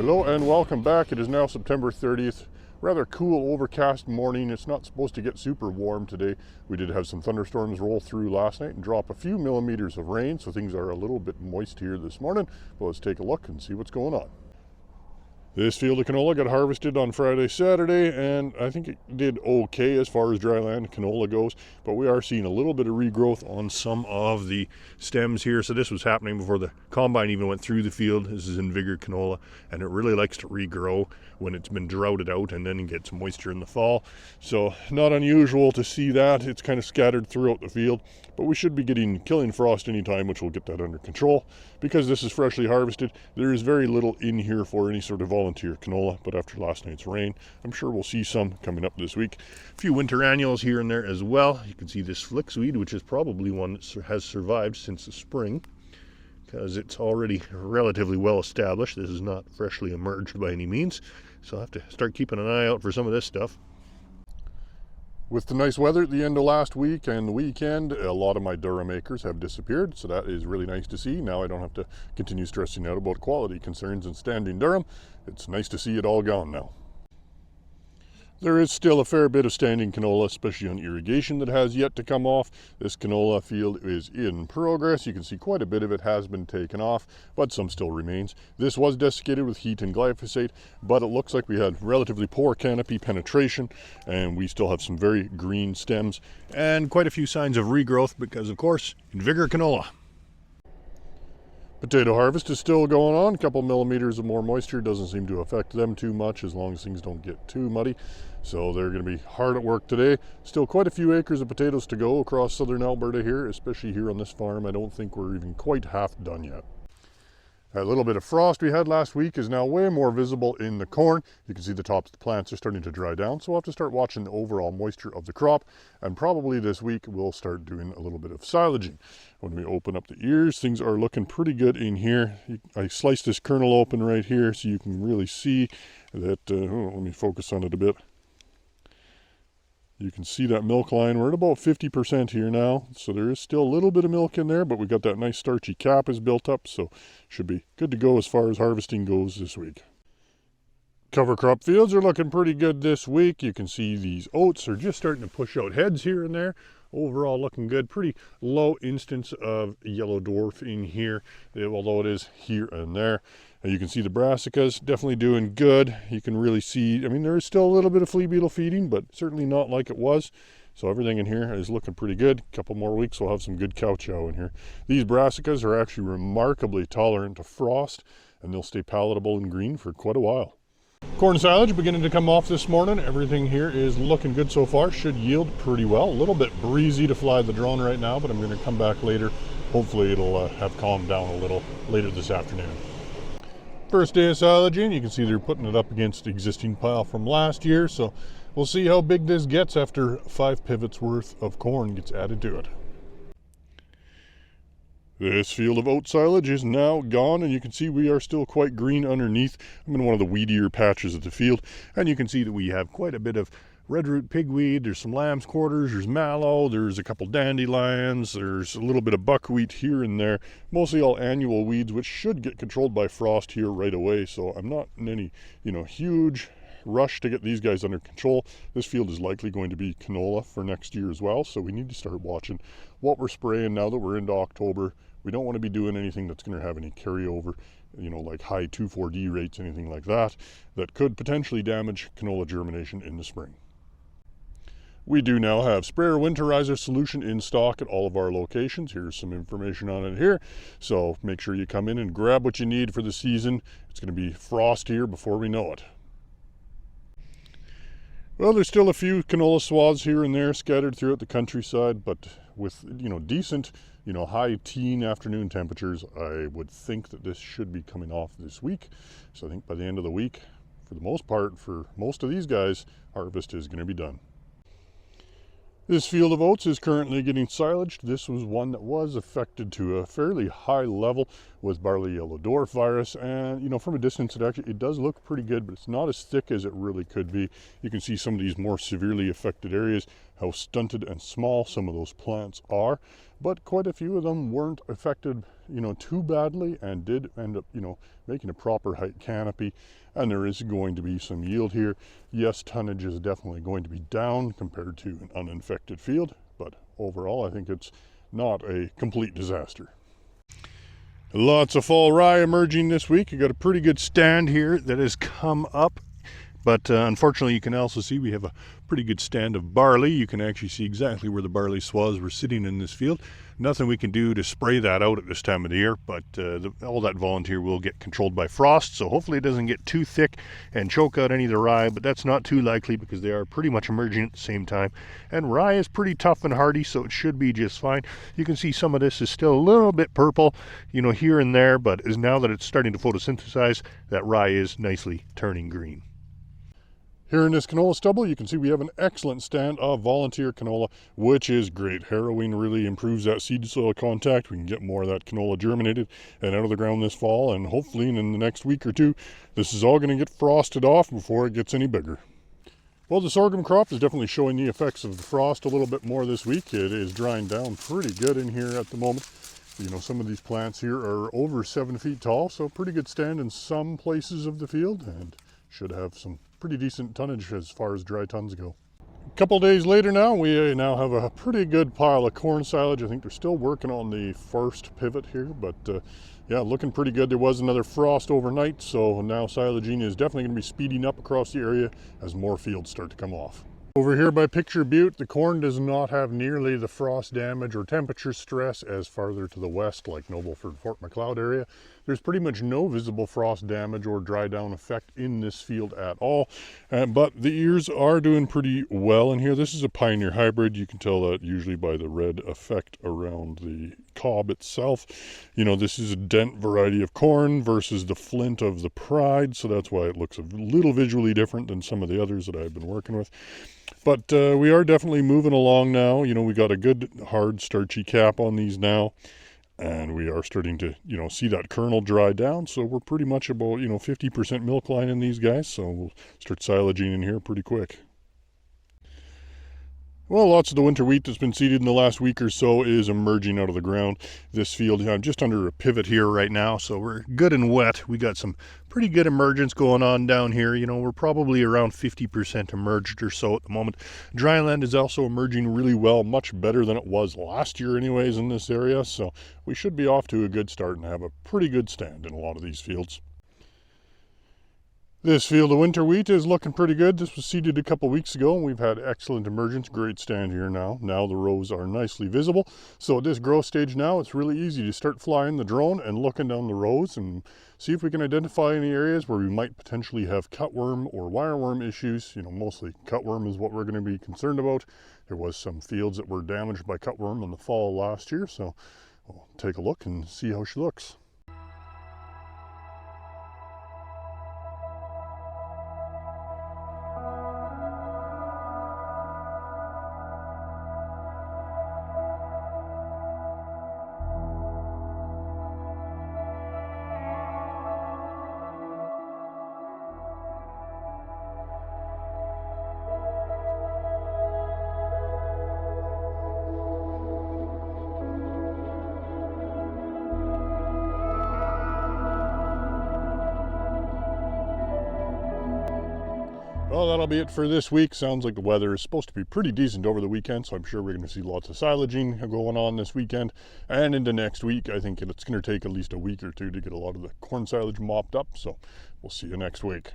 Hello and welcome back. It is now September 30th. Rather cool overcast morning. It's not supposed to get super warm today. We did have some thunderstorms roll through last night and drop a few millimeters of rain, so things are a little bit moist here this morning. But let's take a look and see what's going on. This field of canola got harvested on Friday, Saturday, and I think it did okay as far as dryland canola goes, but we are seeing a little bit of regrowth on some of the stems here. So this was happening before the combine even went through the field. This is in vigor canola, and it really likes to regrow when it's been droughted out and then gets moisture in the fall. So not unusual to see that. It's kind of scattered throughout the field, but we should be getting killing frost anytime, which will get that under control. Because this is freshly harvested, there is very little in here for any sort of volunteer canola, but after last night's rain, I'm sure we'll see some coming up this week. A few winter annuals here and there as well. You can see this flicksweed, which is probably one that has survived since the spring, because it's already relatively well established. This is not freshly emerged by any means, so I'll have to start keeping an eye out for some of this stuff. With the nice weather at the end of last week and the weekend, a lot of my durum acres have disappeared, so that is really nice to see. Now I don't have to continue stressing out about quality concerns and standing durum. It's nice to see it all gone now. There is still a fair bit of standing canola, especially on irrigation, that has yet to come off. This canola field is in progress. You can see quite a bit of it has been taken off, but some still remains. This was desiccated with heat and glyphosate, but it looks like we had relatively poor canopy penetration, and we still have some very green stems and quite a few signs of regrowth because, of course, in vigor canola. Potato harvest is still going on. A couple millimeters of more moisture doesn't seem to affect them too much as long as things don't get too muddy. So they're going to be hard at work today. Still quite a few acres of potatoes to go across southern Alberta here, especially here on this farm. I don't think we're even quite half done yet. That little bit of frost we had last week is now way more visible in the corn. You can see the tops of the plants are starting to dry down, so we'll have to start watching the overall moisture of the crop, and probably this week we'll start doing a little bit of silaging. When we open up the ears, things are looking pretty good in here. I sliced this kernel open right here so you can really see that, let me focus on it a bit. You can see that milk line. We're at about 50% here now, so there is still a little bit of milk in there, but we got that nice starchy cap is built up, so should be good to go as far as harvesting goes this week. Cover crop fields are looking pretty good this week. You can see these oats are just starting to push out heads here and there. Overall looking good. Pretty low instance of yellow dwarf in here, although it is here and there. You can see the brassicas definitely doing good. You can really see, I mean, there is still a little bit of flea beetle feeding, but certainly not like it was. So everything in here is looking pretty good. A couple more weeks, we'll have some good cow chow in here. These brassicas are actually remarkably tolerant to frost, and they'll stay palatable and green for quite a while. Corn silage beginning to come off this morning. Everything here is looking good so far. Should yield pretty well. A little bit breezy to fly the drone right now, but I'm going to come back later. Hopefully it'll have calmed down a little later this afternoon. First day of silaging, you can see they're putting it up against the existing pile from last year, so we'll see how big this gets after 5 pivots worth of corn gets added to it. This field of oat silage is now gone, and you can see we are still quite green underneath. I'm in one of the weedier patches of the field, and you can see that we have quite a bit of red root pigweed. There's some lamb's quarters, there's mallow, there's a couple dandelions, there's a little bit of buckwheat here and there. Mostly all annual weeds, which should get controlled by frost here right away. So I'm not in any, huge rush to get these guys under control. This field is likely going to be canola for next year as well. So we need to start watching what we're spraying now that we're into October. We don't want to be doing anything that's going to have any carryover, like high 2,4-D rates, anything like that, that could potentially damage canola germination in the spring. We do now have sprayer winterizer solution in stock at all of our locations. Here's some information on it here. So make sure you come in and grab what you need for the season. It's going to be frost here before we know it. Well, there's still a few canola swaths here and there scattered throughout the countryside, but with, decent, high teen afternoon temperatures, I would think that this should be coming off this week. So I think by the end of the week, for the most part, for most of these guys, harvest is going to be done. This field of oats is currently getting silaged. This was one that was affected to a fairly high level with barley yellow dwarf virus. And from a distance it does look pretty good, but it's not as thick as it really could be. You can see some of these more severely affected areas, how stunted and small some of those plants are, but quite a few of them weren't affected too badly and did end up making a proper height canopy. And there is going to be some yield here. Yes, tonnage is definitely going to be down compared to an uninfected field, but overall I think it's not a complete disaster. Lots of fall rye emerging this week. I got a pretty good stand here that has come up, but unfortunately you can also see we have a pretty good stand of barley. You can actually see exactly where the barley swaths were sitting in this field. Nothing we can do to spray that out at this time of the year, but all that volunteer will get controlled by frost, so hopefully it doesn't get too thick and choke out any of the rye, but that's not too likely because they are pretty much emerging at the same time. And rye is pretty tough and hardy, so it should be just fine. You can see some of this is still a little bit purple, here and there, but now that it's starting to photosynthesize, that rye is nicely turning green. Here in this canola stubble, you can see we have an excellent stand of volunteer canola, which is great. Harrowing really improves that seed soil contact. We can get more of that canola germinated and out of the ground this fall, and hopefully in the next week or two, this is all going to get frosted off before it gets any bigger. Well, the sorghum crop is definitely showing the effects of the frost a little bit more this week. It is drying down pretty good in here at the moment. Some of these plants here are over 7 feet tall, so pretty good stand in some places of the field, and should have some pretty decent tonnage as far as dry tons go. A couple days later now, we now have a pretty good pile of corn silage. I think they're still working on the first pivot here, but yeah, looking pretty good. There was another frost overnight, so now silaging is definitely going to be speeding up across the area as more fields start to come off. Over here by Picture Butte, the corn does not have nearly the frost damage or temperature stress as farther to the west, like Nobleford, Fort McLeod area. There's pretty much no visible frost damage or dry down effect in this field at all, but the ears are doing pretty well in here. This is a Pioneer hybrid. You can tell that usually by the red effect around the cob itself. This is a dent variety of corn versus the flint of the Pride, so that's why it looks a little visually different than some of the others that I've been working with. But we are definitely moving along now. We got a good hard starchy cap on these now, and we are starting to see that kernel dry down, so we're pretty much about 50% milk line in these guys, so we'll start silaging in here pretty quick. Well, lots of the winter wheat that's been seeded in the last week or so is emerging out of the ground. This field, I'm just under a pivot here right now, so we're good and wet. We got some pretty good emergence going on down here. We're probably around 50% emerged or so at the moment. Dryland is also emerging really well, much better than it was last year anyways in this area, so we should be off to a good start and have a pretty good stand in a lot of these fields. This field of winter wheat is looking pretty good. This was seeded a couple weeks ago, and we've had excellent emergence. Great stand here now. Now the rows are nicely visible. So at this growth stage now, it's really easy to start flying the drone and looking down the rows and see if we can identify any areas where we might potentially have cutworm or wireworm issues. Mostly cutworm is what we're going to be concerned about. There was some fields that were damaged by cutworm in the fall last year, so we'll take a look and see how she looks. Well, that'll be it for this week. Sounds like the weather is supposed to be pretty decent over the weekend, so I'm sure we're going to see lots of silaging going on this weekend and into next week. I think it's going to take at least a week or two to get a lot of the corn silage mopped up, so we'll see you next week.